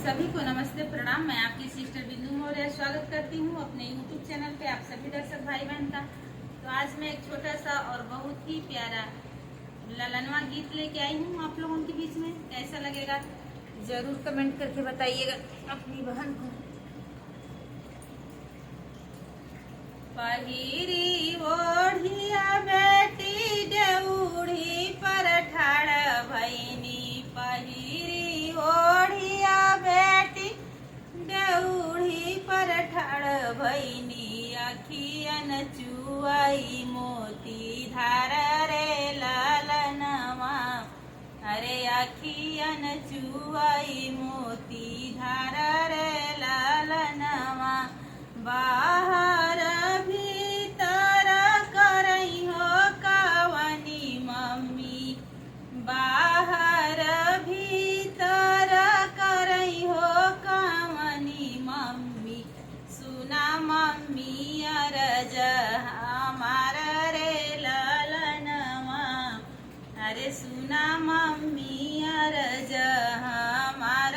सभी को नमस्ते प्रणाम। मैं आपकी सिस्टर बिंदु मौर्य स्वागत करती हूँ अपने यूट्यूब चैनल पे आप सभी दर्शक भाई बहन का। तो आज मैं एक छोटा सा और बहुत ही प्यारा ललनवा गीत लेके आई हूँ आप लोगों के बीच में। कैसा लगेगा जरूर कमेंट करके बताइएगा अपनी बहन को। पहिरी ओढ़िया बेटी देउढ़ी पर ठाड़ भैनी, पहिरी ओढ़िया बेटी देउढ़ी पर ठाड़ भैनी, अखियन चुआई मोती धार रे लालनवा, अरे अखियन चुआई मोती धार रे लालनवा, बाहर भीतर करई हो कवनी मम्मी, बाहर भीतर करई हो कवनी मम्मी, सुना मम्मी अरज हमार रे ललनवा, अरे सुना मम्मी अरज हमार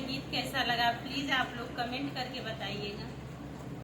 गीत कैसा लगा प्लीज आप लोग कमेंट करके बताइएगा।